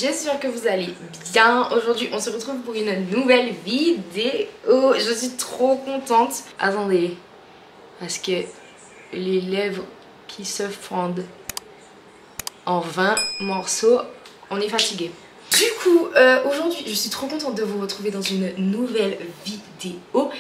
j'espère que vous allez bien. Aujourd'hui on se retrouve pour une nouvelle vidéo. Je suis trop contente. Attendez, parce que les lèvres qui se fondent en 20 morceaux, on est fatigué. Du coup, aujourd'hui, je suis trop contente de vous retrouver dans une nouvelle vidéo.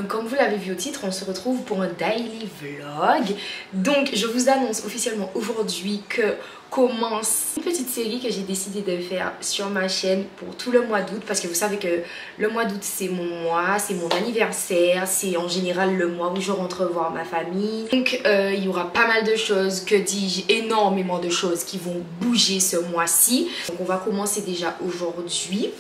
Comme vous l'avez vu au titre, on se retrouve pour un daily vlog. Donc, je vous annonce officiellement aujourd'hui que commence une petite série que j'ai décidé de faire sur ma chaîne pour tout le mois d'août. Parce que vous savez que le mois d'août, c'est mon mois, c'est mon anniversaire. C'est en général le mois où je rentre voir ma famille. Donc, il y aura pas mal de choses, que dis-je, énormément de choses qui vont bouger ce mois-ci. Donc, on va commencer déjà aujourd'hui.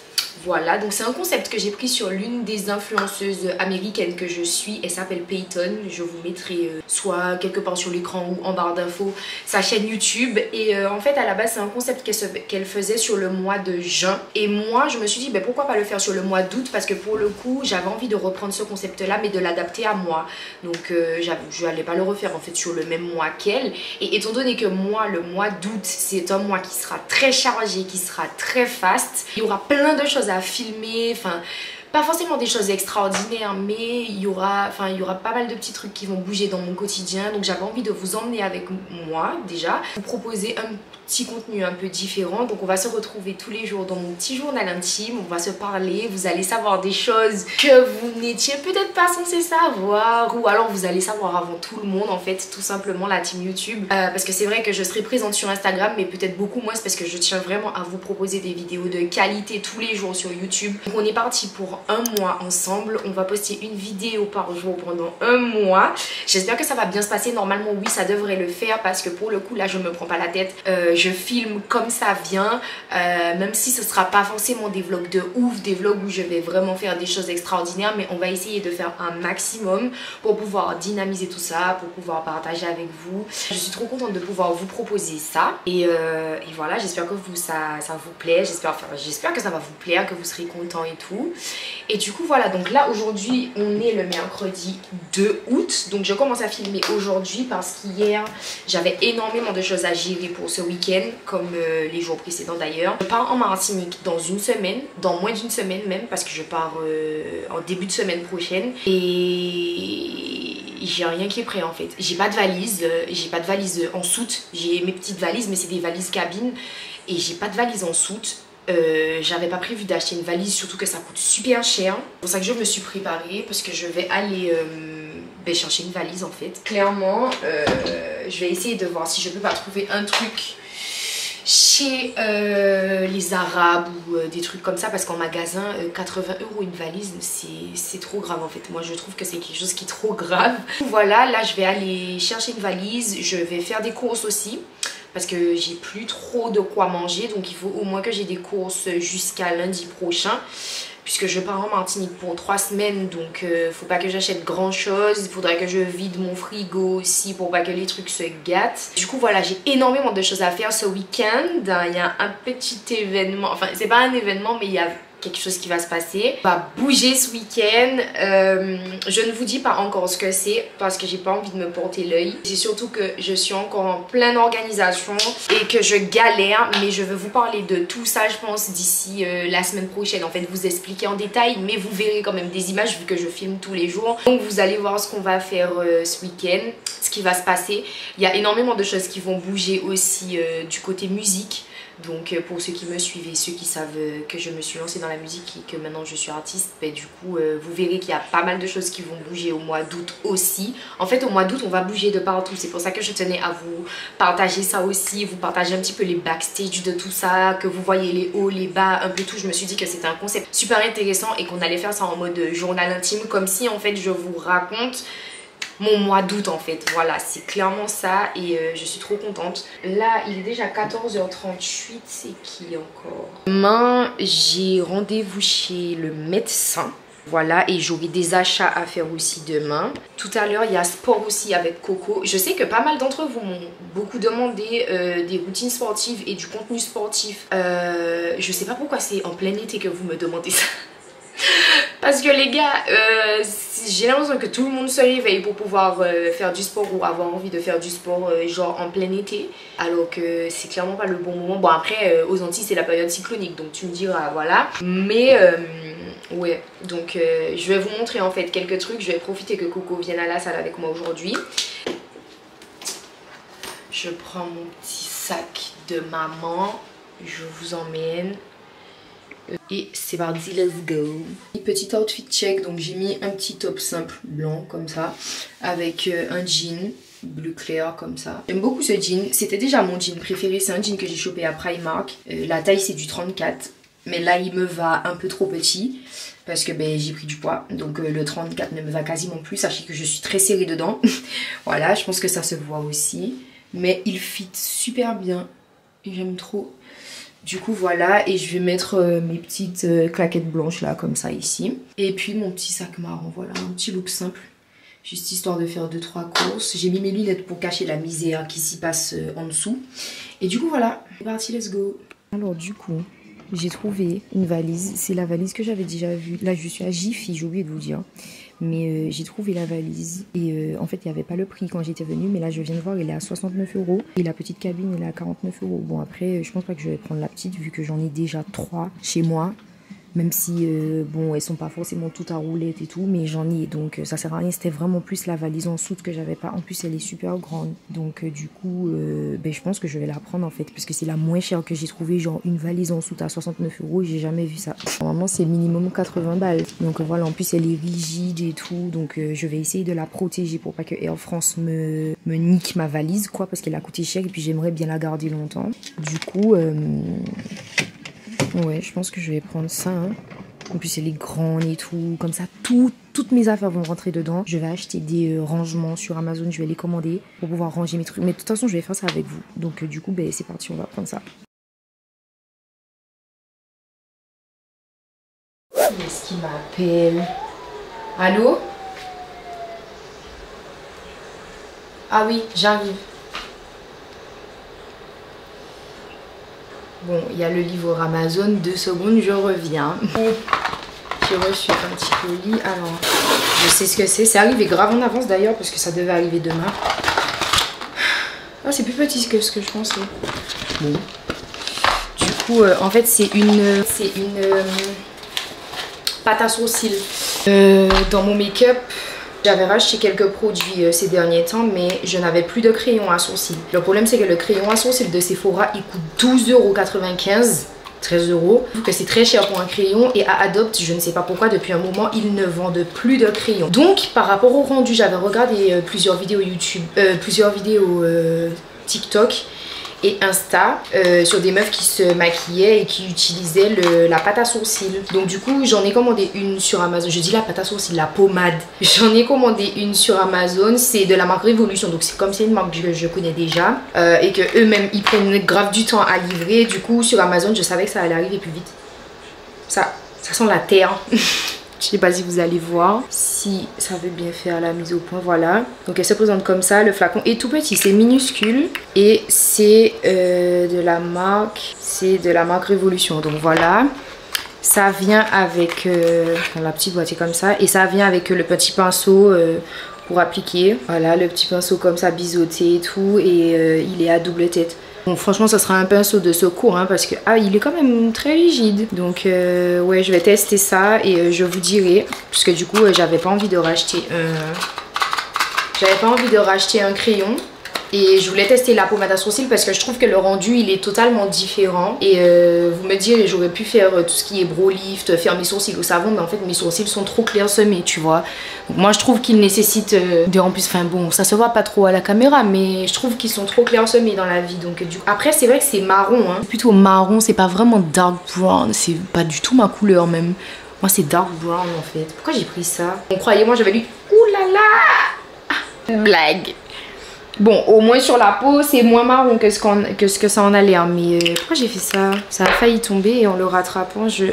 Voilà, donc c'est un concept que j'ai pris sur l'une des influenceuses américaines que je suis. Elle s'appelle Peyton. Je vous mettrai soit quelque part sur l'écran ou en barre d'infos sa chaîne YouTube. Et en fait, à la base, c'est un concept qu'elle faisait sur le mois de juin. Et moi, je me suis dit, ben, pourquoi pas le faire sur le mois d'août? Parce que pour le coup, j'avais envie de reprendre ce concept-là, mais de l'adapter à moi. Donc, je n'allais pas le refaire en fait sur le même mois qu'elle. Et étant donné que moi, le mois d'août, c'est un mois qui sera très chargé, qui sera très fast, il y aura plein de choses à filmer, enfin pas forcément des choses extraordinaires, mais il y aura pas mal de petits trucs qui vont bouger dans mon quotidien. Donc j'avais envie de vous emmener avec moi déjà, vous proposer un petit contenu un peu différent. Donc on va se retrouver tous les jours dans mon petit journal intime, on va se parler, vous allez savoir des choses que vous n'étiez peut-être pas censé savoir, ou alors vous allez savoir avant tout le monde en fait, tout simplement la team YouTube. Parce que c'est vrai que je serai présente sur Instagram, mais peut-être beaucoup moins parce que je tiens vraiment à vous proposer des vidéos de qualité tous les jours sur YouTube. Donc on est parti pour un mois ensemble, on va poster une vidéo par jour pendant un mois. J'espère que ça va bien se passer. Normalement oui, ça devrait le faire, parce que pour le coup là je me prends pas la tête, je filme comme ça vient, même si ce sera pas forcément des vlogs de ouf, des vlogs où je vais vraiment faire des choses extraordinaires, mais on va essayer de faire un maximum pour pouvoir dynamiser tout ça, pour pouvoir partager avec vous. Je suis trop contente de pouvoir vous proposer ça, et voilà, j'espère que ça vous plaît, j'espère que ça va vous plaire, que vous serez content et tout. Et du coup voilà, donc là aujourd'hui on est le mercredi 2 août, donc je commence à filmer aujourd'hui parce qu'hier j'avais énormément de choses à gérer pour ce week-end, comme les jours précédents d'ailleurs. Je pars en Martinique dans une semaine, dans moins d'une semaine même, parce que je pars en début de semaine prochaine, et j'ai rien qui est prêt en fait. J'ai pas de valise en soute. J'ai mes petites valises, mais c'est des valises cabine, et j'ai pas de valise en soute. J'avais pas prévu d'acheter une valise, surtout que ça coûte super cher. C'est pour ça que je me suis préparée, parce que je vais aller chercher une valise en fait. Clairement, je vais essayer de voir si je peux pas trouver un truc chez les Arabes ou des trucs comme ça, parce qu'en magasin 80 € une valise, c'est trop grave en fait. Moi je trouve que c'est quelque chose qui est trop grave. Voilà, là je vais aller chercher une valise, je vais faire des courses aussi, parce que j'ai plus trop de quoi manger, donc il faut au moins que j'ai des courses jusqu'à lundi prochain, puisque je pars en Martinique pour 3 semaines, donc faut pas que j'achète grand chose. Il faudrait que je vide mon frigo aussi pour pas que les trucs se gâtent. Du coup voilà, j'ai énormément de choses à faire ce week-end. Il y a un petit événement, enfin c'est pas un événement, mais il y a quelque chose qui va se passer. On va bouger ce week-end. Je ne vous dis pas encore ce que c'est, parce que j'ai pas envie de me porter l'œil. C'est surtout que je suis encore en pleine organisation et que je galère, mais je veux vous parler de tout ça je pense d'ici la semaine prochaine. En fait vous expliquer en détail, mais vous verrez quand même des images vu que je filme tous les jours. Donc vous allez voir ce qu'on va faire ce week-end, ce qui va se passer. Il y a énormément de choses qui vont bouger aussi du côté musique. Donc pour ceux qui me suivent et ceux qui savent que je me suis lancée dans la musique et que maintenant je suis artiste, ben, du coup vous verrez qu'il y a pas mal de choses qui vont bouger au mois d'août aussi. En fait au mois d'août on va bouger de partout, c'est pour ça que je tenais à vous partager ça aussi, vous partager un petit peu les backstage de tout ça, que vous voyez les hauts, les bas, un peu tout. Je me suis dit que c'était un concept super intéressant et qu'on allait faire ça en mode journal intime, comme si en fait je vous raconte mon mois d'août en fait. Voilà, c'est clairement ça, et je suis trop contente. Là il est déjà 14h38, c'est qui encore? Demain j'ai rendez-vous chez le médecin. Voilà, et j'aurai des achats à faire aussi demain. Tout à l'heure il y a sport aussi avec Coco. Je sais que pas mal d'entre vous m'ont beaucoup demandé des routines sportives et du contenu sportif. Je sais pas pourquoi c'est en plein été que vous me demandez ça. Parce que les gars, j'ai l'impression que tout le monde se réveille pour pouvoir faire du sport ou avoir envie de faire du sport genre en plein été. Alors que c'est clairement pas le bon moment. Bon après, aux Antilles c'est la période cyclonique, donc tu me diras, voilà. Mais ouais, donc je vais vous montrer en fait quelques trucs. Je vais profiter que Coco vienne à la salle avec moi aujourd'hui. Je prends mon petit sac de maman, je vous emmène. Et c'est parti, let's go. Petit outfit check, donc j'ai mis un petit top simple blanc comme ça avec un jean bleu clair comme ça. J'aime beaucoup ce jean, c'était déjà mon jean préféré, c'est un jean que j'ai chopé à Primark. La taille c'est du 34, mais là il me va un peu trop petit parce que ben, j'ai pris du poids, donc le 34 ne me va quasiment plus. Sachez que je suis très serrée dedans. Voilà, je pense que ça se voit aussi, mais il fit super bien, j'aime trop. Du coup voilà, et je vais mettre mes petites claquettes blanches là comme ça ici. Et puis mon petit sac marron, voilà, un petit look simple. Juste histoire de faire 2-3 courses. J'ai mis mes lunettes pour cacher la misère qui s'y passe en dessous. Et du coup voilà, c'est parti, let's go. Alors du coup, j'ai trouvé une valise. C'est la valise que j'avais déjà vue. Là je suis à Jiffy, j'ai oublié de vous dire. Mais j'ai trouvé la valise et en fait il n'y avait pas le prix quand j'étais venue, mais là je viens de voir, elle est à 69 € et la petite cabine elle est à 49 €. Bon après je pense pas que je vais prendre la petite vu que j'en ai déjà 3 chez moi, même si bon elles sont pas forcément toutes à roulettes et tout, mais j'en ai, donc ça sert à rien. C'était vraiment plus la valise en soute que j'avais pas, en plus elle est super grande, donc du coup ben, je pense que je vais la prendre en fait, parce que c'est la moins chère que j'ai trouvé, genre une valise en soute à 69 €, j'ai jamais vu ça. Normalement c'est minimum 80 balles, donc voilà, en plus elle est rigide et tout, donc je vais essayer de la protéger pour pas que Air France me nique ma valise quoi, parce qu'elle a coûté cher et puis j'aimerais bien la garder longtemps. Du coup ouais, je pense que je vais prendre ça. Hein. En plus, elle est grande et tout. Comme ça, toutes mes affaires vont rentrer dedans. Je vais acheter des rangements sur Amazon. Je vais les commander pour pouvoir ranger mes trucs. Mais de toute façon, je vais faire ça avec vous. Donc, du coup, ben, c'est parti. On va prendre ça. Qui est-ce qui m'appelle? Allô? Ah oui, j'arrive. Bon, il y a le livre Amazon, 2 secondes, je reviens. J'ai reçu un petit colis. Alors, je sais ce que c'est. C'est arrivé grave en avance d'ailleurs, parce que ça devait arriver demain. Ah, c'est plus petit que ce que je pensais. Bon. Du coup, en fait, c'est une pâte à sourcils. Dans mon make-up, j'avais racheté quelques produits ces derniers temps, mais je n'avais plus de crayon à sourcils. Le problème, c'est que le crayon à sourcils de Sephora, il coûte 12,95 €, 13 €. Je trouve que c'est très cher pour un crayon, et à Adopt, je ne sais pas pourquoi, depuis un moment, ils ne vendent plus de crayons. Donc, par rapport au rendu, j'avais regardé plusieurs vidéos YouTube, plusieurs vidéos TikTok et Insta sur des meufs qui se maquillaient et qui utilisaient la pâte à sourcils. Donc du coup j'en ai commandé une sur Amazon. Je dis la pâte à sourcils, la pommade. J'en ai commandé une sur Amazon. C'est de la marque Révolution, donc c'est comme c'est une marque que je connais déjà et que eux-mêmes ils prennent grave du temps à livrer. Du coup sur Amazon je savais que ça allait arriver plus vite. Ça sent la terre. Je sais pas si vous allez voir, si ça veut bien faire la mise au point, voilà. Donc elle se présente comme ça, le flacon est tout petit, c'est minuscule. Et c'est de la marque Révolution. Donc voilà, ça vient avec, la petite boîte est comme ça. Et ça vient avec le petit pinceau pour appliquer. Voilà, le petit pinceau comme ça, biseauté et tout. Et il est à double tête. Bon, franchement ça sera un pinceau de secours hein, parce que il est quand même très rigide. Donc ouais, je vais tester ça et je vous dirai, puisque du coup j'avais pas envie de racheter un crayon. Et je voulais tester la pommade à sourcils parce que je trouve que le rendu il est totalement différent. Et vous me direz, j'aurais pu faire tout ce qui est brow lift, faire mes sourcils au savon, mais en fait mes sourcils sont trop clairsemés, tu vois. Donc, moi je trouve qu'ils nécessitent en plus, enfin bon, ça se voit pas trop à la caméra, mais je trouve qu'ils sont trop clairsemés dans la vie. Donc du coup, après c'est vrai que c'est marron, hein. Plutôt marron, c'est pas vraiment dark brown, c'est pas du tout ma couleur même. Moi c'est dark brown en fait. Pourquoi j'ai pris ça? Bon, croyez-moi, j'avais lu, oulala, blague. Bon, au moins sur la peau, c'est moins marron que ce que ça en a l'air. Mais pourquoi j'ai fait ça? Ça a failli tomber et en le rattrapant, je...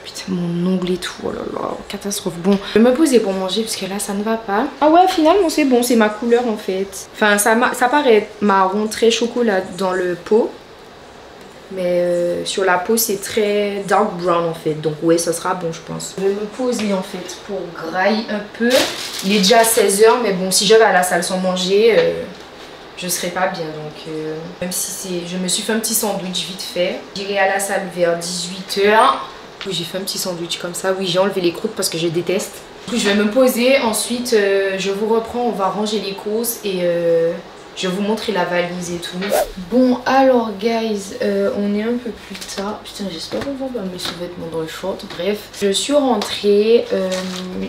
Putain, mon ongle et tout, oh là là, catastrophe. Bon, je vais me poser pour manger parce que là, ça ne va pas. Ah ouais, finalement, c'est bon, c'est ma couleur en fait. Enfin, ça paraît marron, très chocolat dans le pot. Mais sur la peau, c'est très dark brown en fait. Donc ouais, ça sera bon, je pense. Je vais me poser en fait pour grailler un peu. Il est déjà 16 h, mais bon, si je vais à la salle sans manger, je serai pas bien. Donc même si c'est... Je me suis fait un petit sandwich vite fait. J'irai à la salle vers 18 h. Oui, j'ai fait un petit sandwich comme ça. Oui, j'ai enlevé les croûtes parce que je déteste. Du coup, je vais me poser. Ensuite, je vous reprends. On va ranger les courses et... je vais vous montrer la valise et tout. Bon, alors, guys, on est un peu plus tard. Putain, j'espère qu'on voit pas mes sous-vêtements dans le short. Bref, je suis rentrée.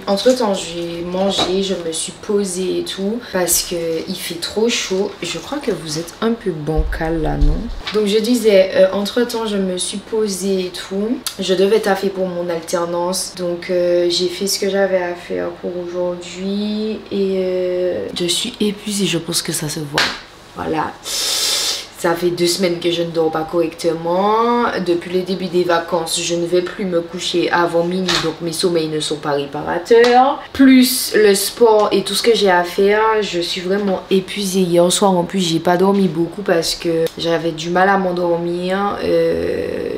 Entre-temps, j'ai mangé, je me suis posée et tout. Parce qu'il fait trop chaud. Je crois que vous êtes un peu bancal là, non? Donc, je disais, entre-temps, je me suis posée et tout. Je devais taffer pour mon alternance. Donc, j'ai fait ce que j'avais à faire pour aujourd'hui. Et je suis épuisée. Je pense que ça se voit. Voilà, ça fait 2 semaines que je ne dors pas correctement. Depuis le début des vacances, je ne vais plus me coucher avant minuit, donc mes sommeils ne sont pas réparateurs. Plus le sport et tout ce que j'ai à faire, je suis vraiment épuisée. Hier soir en plus, j'ai pas dormi beaucoup parce que j'avais du mal à m'endormir.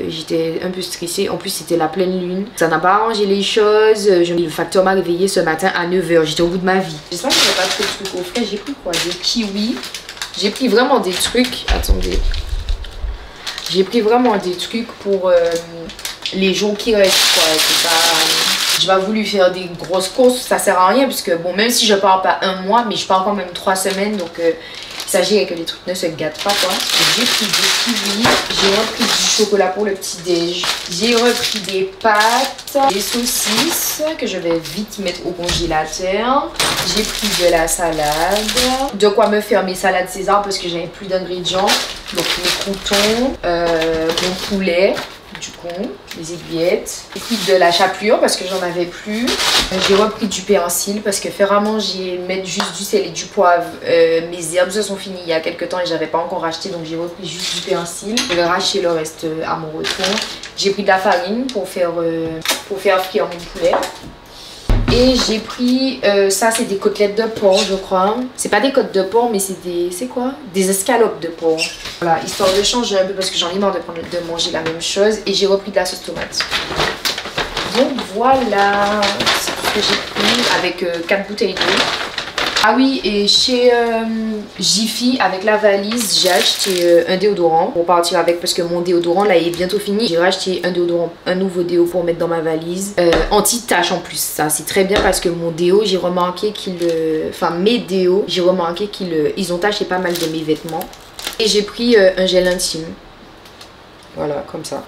J'étais un peu stressée. En plus, c'était la pleine lune. Ça n'a pas arrangé les choses. Le facteur m'a réveillée ce matin à 9 h. J'étais au bout de ma vie. J'espère que j'ai pas trop de trucs au frais. J'ai pris quoi? Des kiwis. J'ai pris vraiment des trucs. Attendez. J'ai pris vraiment des trucs pour les jours qui restent, quoi. C'est pas... J'ai pas voulu faire des grosses courses. Ça sert à rien. Puisque, bon, même si je pars pas un mois, mais je pars quand même 3 semaines. Donc, il s'agirait que les trucs ne se gâtent pas, quoi. J'ai pris des kiwis. J'ai repris du chocolat pour le petit-déj. J'ai repris des pâtes, des saucisses que je vais vite mettre au congélateur. J'ai pris de la salade. De quoi me faire mes salades César parce que j'avais plus d'ingrédients. Donc mes croutons, mon poulet, du coup, les aiguillettes. J'ai pris de la chapelure parce que j'en avais plus. J'ai repris du persil parce que faire à manger, mettre juste du sel et du poivre. Mes herbes se sont finies il y a quelques temps et j'avais pas encore racheté, donc j'ai repris juste du persil. Je vais racheter le reste à mon retour. J'ai pris de la farine pour faire frire mon poulet. Et j'ai pris, ça c'est des côtelettes de porc je crois. C'est pas des côtes de porc mais c'est des, c'est quoi? Des escalopes de porc. Voilà, histoire de changer un peu parce que j'en ai marre de manger la même chose. Et j'ai repris de la sauce tomate. Donc voilà, c'est tout ce que j'ai pris avec 4 bouteilles d'eau. Ah oui, et chez Jiffy, avec la valise, j'ai acheté un déodorant pour partir avec parce que mon déodorant là il est bientôt fini. J'ai racheté un déodorant, un nouveau déo pour mettre dans ma valise. Anti-tache en plus, ça c'est très bien parce que mon déo, j'ai remarqué qu'il... Enfin mes déos, j'ai remarqué qu'ils ont taché pas mal de mes vêtements. Et j'ai pris un gel intime. Voilà, comme ça.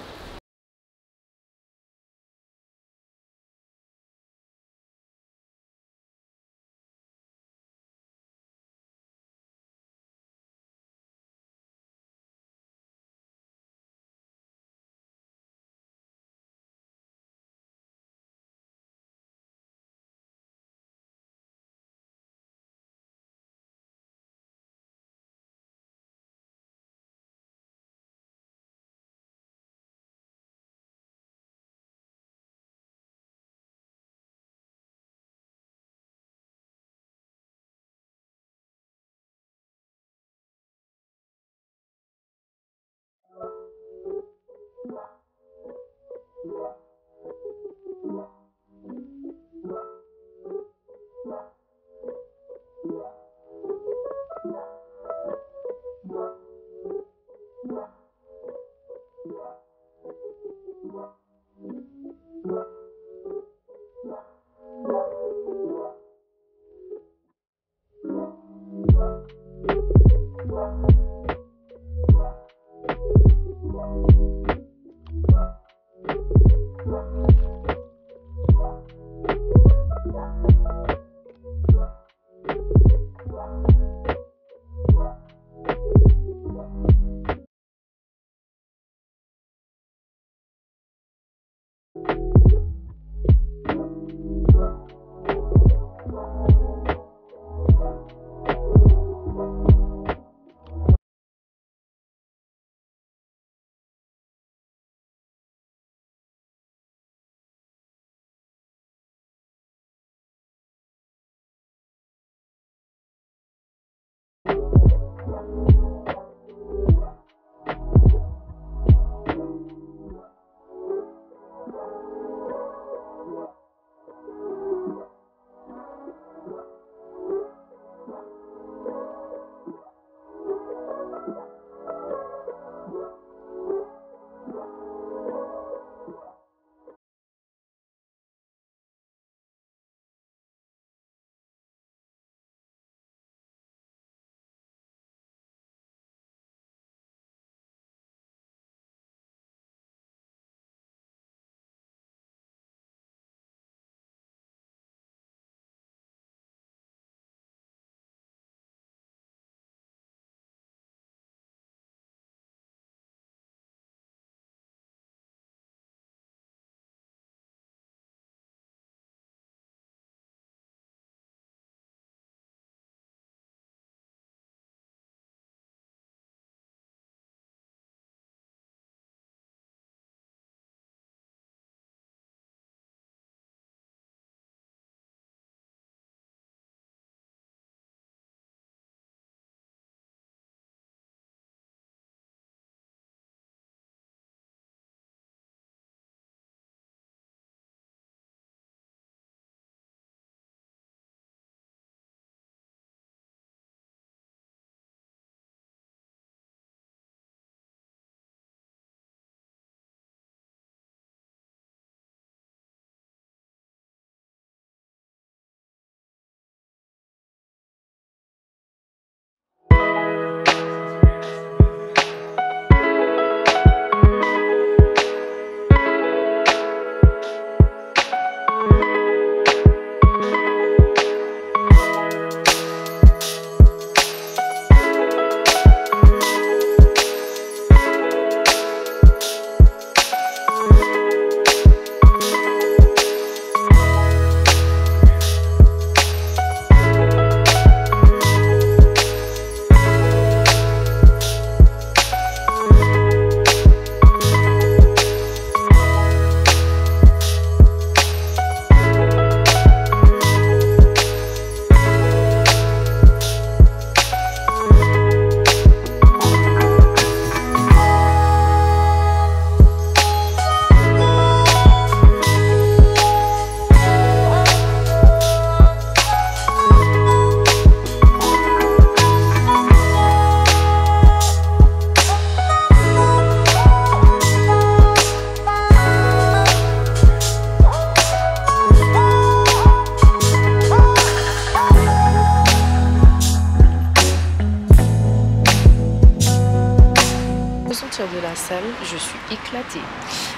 la salle, je suis éclatée.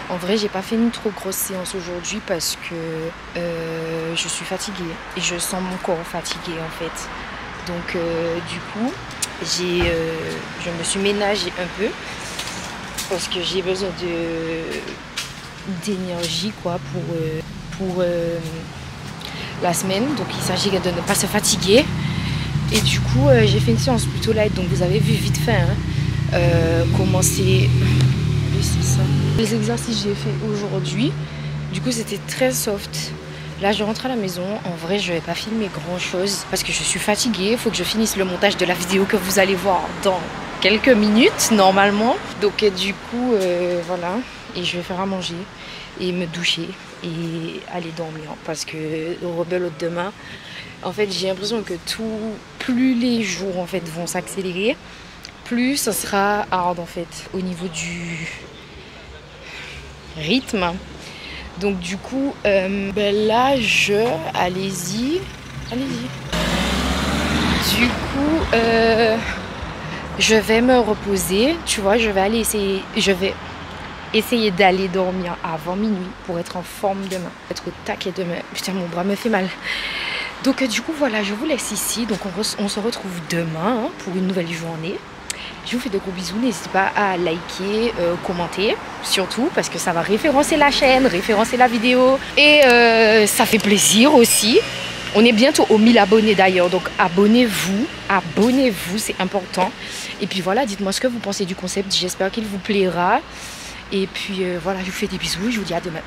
En vrai, j'ai pas fait une trop grosse séance aujourd'hui parce que je suis fatiguée et je sens mon corps fatigué en fait. Donc du coup, je me suis ménagée un peu parce que j'ai besoin d'énergie quoi pour la semaine. Donc il s'agit de ne pas se fatiguer. Et du coup, j'ai fait une séance plutôt light. Donc vous avez vu vite fait comment c'est ça. Les exercices que j'ai fait aujourd'hui, du coup c'était très soft. Là je rentre à la maison, en vrai je vais pas filmer grand chose parce que je suis fatiguée, il faut que je finisse le montage de la vidéo que vous allez voir dans quelques minutes normalement. Donc du coup voilà, et je vais faire à manger et me doucher et aller dormir parce que rebelote demain. En fait j'ai l'impression que plus les jours en fait vont s'accélérer, plus ça sera hard en fait au niveau du rythme. Donc du coup là allez-y du coup je vais me reposer, tu vois, je vais essayer d'aller dormir avant minuit pour être en forme demain, être au taquet demain. Putain, mon bras me fait mal. Donc du coup voilà, je vous laisse ici. Donc on se retrouve demain pour une nouvelle journée. Je vous fais de gros bisous, n'hésitez pas à liker, commenter, surtout parce que ça va référencer la chaîne, référencer la vidéo et ça fait plaisir aussi. On est bientôt aux 1000 abonnés d'ailleurs, donc abonnez-vous, c'est important. Et puis voilà, dites-moi ce que vous pensez du concept, j'espère qu'il vous plaira. Et puis voilà, je vous fais des bisous, je vous dis à demain.